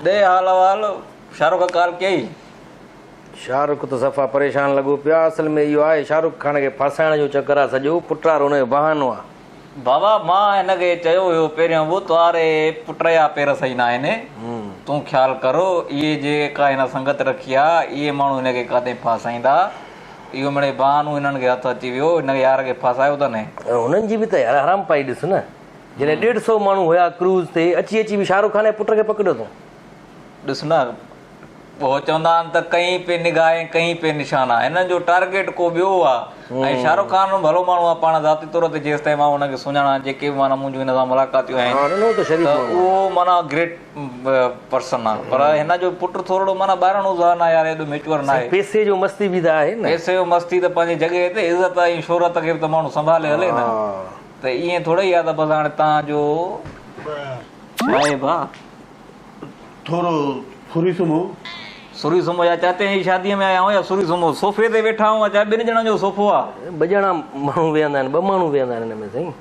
दे हाल अहवाल शाहरुख का कॉल कई शाहरुख तो सफ़ा परेशान लॻो पिया। असल में इहो आहे शाहरुख खान खे फासाइण जो चक्कर आहे सॼो। पुटरार हुनजो बहानो आहे। बाबा मां हिनखे चयो हुयो पहिरियों बि तुआरे पुट जा पेर सही न आहिनि। तूं ख़्यालु करो इहे जेका हिन संगत रखी आहे इहे माण्हू हिनखे काथे फासाईंदा। इहो मिड़े बहानो हिननि खे हथु अची वियो। हिन यार खे फासायो अथनि। हुननि जी बि त यार हराम पाई ॾिस न। जॾहिं 150 माण्हू हुया क्रूज़ ते अची अची बि शाहरुख खान जे पुट खे पकड़ियो अथऊं। ॾिस न पोइ चवंदा आहिनि त कहीं पे निगाह कहीं पे निशाना। हिननि जो टारगेट को ॿियो आहे। ऐं शाहरुख खान भलो माण्हू आहे पाण ज़ाती तौर ते जेसि ताईं मां हुनखे सुञाणा जेके बि माना मुंहिंजूं हिन सां मुलाक़ातियूं आहिनि त उहो माना ग्रेट पर्सन आहे। पर हिन जो पुटु थोरो माना ॿाहिराणो ज़हन आहे यार एॾो मेच्योर न आहे। पैसे जो मस्ती बि त आहे न। पैसे जो मस्ती त पंहिंजी जॻह ते इज़त ऐं शोहरत खे बि त माण्हू संभाले हले न। त ईअं थोरो ई आहे त बसि हाणे तव्हांजो छा आहे भाउ थोरो सुरी सुम्हो सुरी सुम्हो या चाते जी शादीअ में आया आहियूं या सुरी सुम्हो सोफ़े ते वेठा आहियूं या 2 ॼणनि जो सोफ़ो आहे। 2 ॼणा माण्हू वेहंदा आहिनि 2 माण्हू वेहंदा आहिनि हिन में साईं।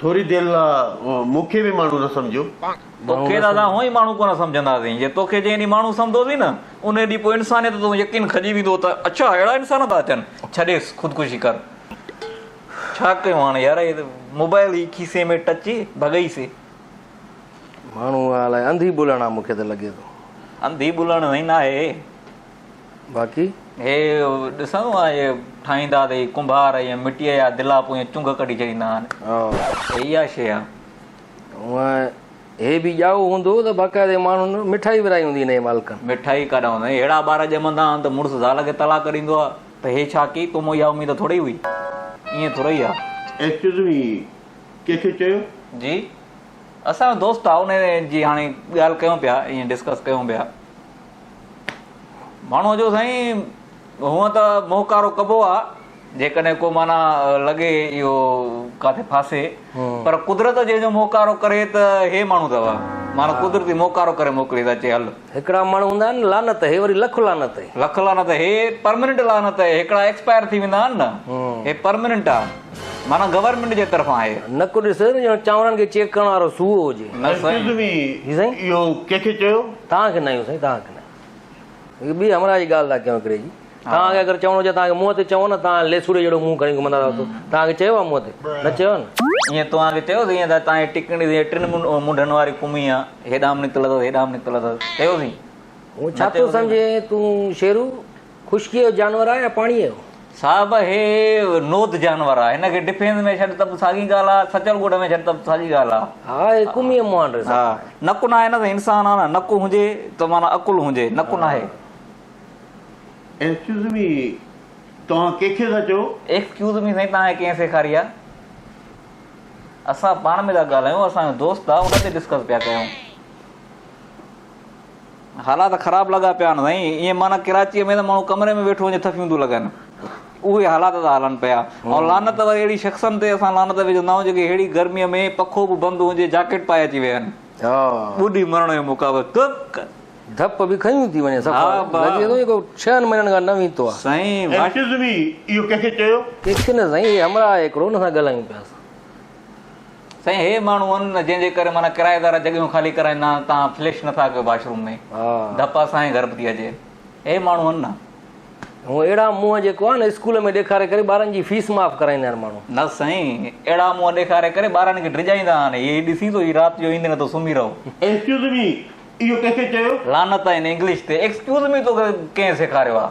थोरी देरि लाइ मूंखे बि माण्हू न सम्झो। तोखे दादा हूअं ई माण्हू कोन सम्झंदासीं। जे तोखे जंहिं ॾींहुं माण्हू सम्झंदोसीं न उन ॾींहुं पोइ इंसानियत तो यकीन खजी वेंदो त अच्छा अहिड़ा इंसान था अचनि। छॾेसि ख़ुदकुशी कर। छा कयूं हाणे यार मोबाइल ई खीसे में टच भॻईसीं। माण्हू अलाए अंधी ॿोलण आहे मूंखे त लॻे थो। अंधी ॿुलण न आहे बाक़ी हे ॾिसूं आहे इहे ठाहींदा अथई कुंभार इहे मिटीअ जा दिला पोइ चुंग कढी छॾींदा आहिनि। इहा शइ आहे। हूअं हे बि ॼाओ हूंदो त बाक़ाइदे माण्हुनि मिठाई विराई हूंदी हिन जे मालिकनि। मिठाई काॾा हूंदा अहिड़ा ॿार ॼमंदा आहिनि त मुड़ुसु ज़ाल खे तलाक ॾींदो आहे त हे छा की तुम इहा उमेद थोरी हुई। ईअं थोरो ई आहे। एक्चुअली कंहिंखे चयो जी असांजो दोस्त आहे उन जी हाणे ॻाल्हि कयूं पिया ईअं डिस्कस कयूं पिया। माण्हूअ जो साईं हूअं त मोहकारो कबो आहे जेकॾहिं को माना लॻे इहो काथे फासे। पर कुदरत जंहिंजो मोहकारो करे त हे माण्हू अथव माना कुदरती मोहकारो करे मोकिले त अचे हल। हिकिड़ा माण्हू हूंदा आहिनि लानत हे वरी लख लानत लख लानत हे परमानेंट लानत आहे। हिकिड़ा एक्सपायर थी वेंदा आहिनि न हे परमानेंट आहे माना गवर्नमेंट जे तरफ़ां आहे। नक ॾिस चांवरनि खे चेक करण वारो सूओ हुजे। इहो कंहिंखे चयो तव्हांखे न आहियूं साईं तव्हांखे न। ॿी हमरा जी ॻाल्हि था कयूं हिकिड़े जी। तव्हांखे अगरि चवणो हुजे तव्हांखे मुंहं ते चओ न तव्हां लेसूड़े जहिड़ो मुंहुं खणी घुमंदा था तव्हांखे चयो आहे मुंहं ते न चयो न। ईअं तव्हांखे चयोसीं ईअं त तव्हांजी टिकणी 3 मुंडनि वारी कुमी आहे हेॾां निकितल अथव हेॾां निकितल अथव चयोसीं। हूअ छा थो सम्झे तूं शेरू ख़ुशकीअ जो जानवर आहे या पाणीअ जो। साहिब हे नोद जानवर आहे हिनखे डिफेंस में छॾ त साॻी ॻाल्हि आहे सचल ॻोठ में छॾ त साॻी ॻाल्हि आहे। हा हे कुमीअ मुंहं हा नकु न आहे न त इंसानु आहे न नकु हुजे त माना अकुलु हुजे नकु न आहे। एक्सक्यूज़ मी तव्हां कंहिंखे था चओ। एक्सक्यूज़ मी साईं तव्हांखे कंहिं सेखारी आहे। असां पाण में था ॻाल्हायूं असांजो दोस्त आहे उन ते डिस्कस पिया कयूं। हालात ख़राबु लॻा पिया आहिनि साईं। ईअं माना कराचीअ में त माण्हू कमरे में वेठो वञे थफियूं थियूं लॻनि उहे हालात था हलनि पिया। ऐं लानत वरी अहिड़ी शख़्सनि ते असां लानत विझंदा आहियूं जेके अहिड़ी गर्मीअ में पखो बि बंदि हुजे जैकेट पाए अची विया आहिनि। ॿुॾी मरण जो मुक़ाबिलो धप बि खयूं थी वञे 6 महीननि खां न वीतो आहे साईं। इहो कंहिंखे चयो कंहिंखे न साईं हमरा हिकिड़ो हुन सां ॻाल्हायूं पिया साईं। हे माण्हू आहिनि जंहिंजे करे माना किराएदार जॻहियूं ख़ाली कराईंदा आहिनि तव्हां फ्लैश नथा कयो बाथरूम में धप असांजे घर थी अचे। हे माण्हू आहिनि न हूअं अहिड़ा मुंहं जेको आहे न स्कूल में ॾेखारे करे ॿारनि जी फीस माफ़ कराईंदा आहिनि माण्हू। न साईं अहिड़ा मुंहं ॾेखारे करे ॿारनि खे डिॼाईंदा आहिनि। इहे ॾिसी थो राति जो ईंदे न त सुम्ही रहो। एक्सक्यूज़ मी इहो कंहिंखे चयो लानत आहिनि इंग्लिश ते। एक्सक्यूज़ मी तोखे कंहिं सेखारियो आहे।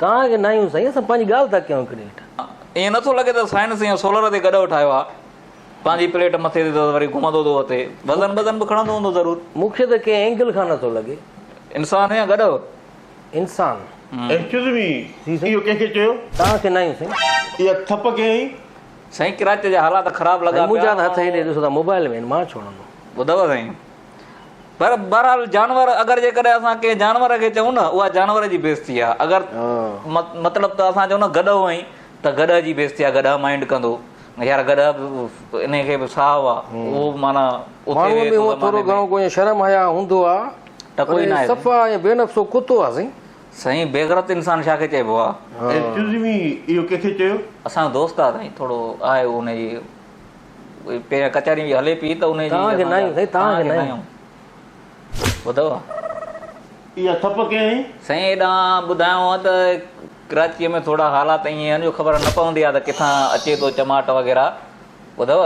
तव्हांखे न आहियूं साईं असां पंहिंजी ॻाल्हि था कयूं हिकिड़ी। ईअं नथो लॻे त साइंस ईअं सोलर ते गॾु ठाहियो आहे पंहिंजी प्लेट मथे ते वरी घुमंदो थो अचे वज़न बि खणंदो हूंदो ज़रूरु। मूंखे त कंहिं एंगल खां नथो लॻे इंसान या गॾु इंसान। एक्सक्यूज़ मी इहो कंहिंखे चयो तव्हांखे न आहियूं साईं। इहा थप कयईं साईं कराची जा हालात ख़राबु लॻा मुंहिंजा त हथ हेॾे ॾिसो था मोबाइल में मां छो वणंदो ॿुधव साईं। पर बहरहाल जानवर अगरि जेकॾहिं असां कंहिं जानवर खे चऊं न उहा जानवर जी बेइज़ती आहे। अगरि मतिलबु त असां चऊं न गॾु हुअईं त गॾ जी बेइज़ती आहे। गॾ माइंड कंदो यार गॾ इन खे बि साहु आहे उहो माना थोरो घणो कोई शर्म हया हूंदो आहे त कोई सफ़ा ऐं बेनफ़्सो कुतो आहे साईं। साईं बेगरत इंसान छा खे चइबो आहे। एक्सक्यूज़ मी इहो कंहिंखे चयो असांजो दोस्त आहे साईं थोरो आहे उनजी पहिरियां कचहरी हले पई त उनजी तव्हांखे न आहियूं साईं तव्हांखे न आहियूं ॿुधव इहा थप कयईं? साईं हेॾां ॿुधायांव त कराचीअ में थोरा हालात ईअं आहिनि जो ख़बर न पवंदी आहे त किथां अचे थो चमाट वग़ैरह ॿुधव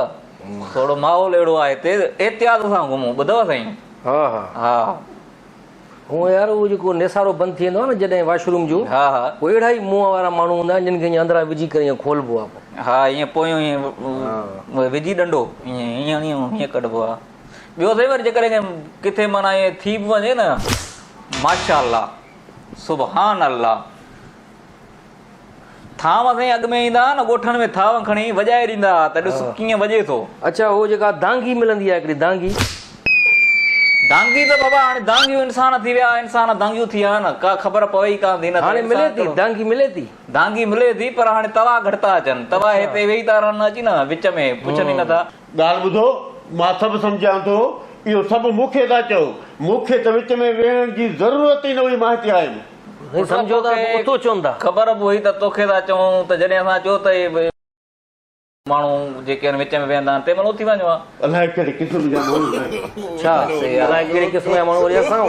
थोरो माहौल अहिड़ो आहे हिते एहतियात सां घुमूं ॿुधव साईं हा हा हा हूअं यार उहो जेको नेसारो बंदि थी वेंदो आहे न जॾहिं वॉशरूम जो हा हा उहे अहिड़ा ई मुंहं वारा माण्हू हूंदा आहिनि जिन खे ईअं अंदरां विझी करे ईअं खोलबो आहे पोइ हा ईअं पोयूं ईअं विझी डंडो ईअं ईअं कढिबो आहे ॿियो साईं वरी जेकॾहिं किथे माना ईअं थी बि वञे न माशाअल्लाह सुभान अल्लाह थांव साईं अॻु में ईंदा न ॻोठनि में थांव खणी वॼाए ॾींदा त ॾिस कीअं वॼे थो अच्छा उहो जेका दांगी मिलंदी आहे हिकिड़ी दांगी दांगी त बाबा हाणे दांगियूं इंसान थी विया इंसान दांगियूं थी विया न का ख़बर पवे ई कान थी न हाणे मिले थी दांगी मिले थी दांगी मिले थी पर हाणे तवा घटि था अचनि तवा हिते वेही था रहनि अची न विच में पुछनि ई नथा ॻाल्हि ॿुधो मां सभु सम्झां थो इहो सभु मूंखे था चओ मूंखे त विच में वेहण जी ज़रूरत ई न हुई मां हिते आयुमि सम्झो था उतो चवंदा ख़बर बि हुई त तोखे था चऊं त जॾहिं असां चयो त माण्हू जेके आहिनि विच में वेहंदा आहिनि तंहिं महिल उथी वञो आहे अलाए कहिड़े क़िस्म जा माण्हू आहिनि। छा अलाए कहिड़े क़िस्म जा माण्हू वरी असां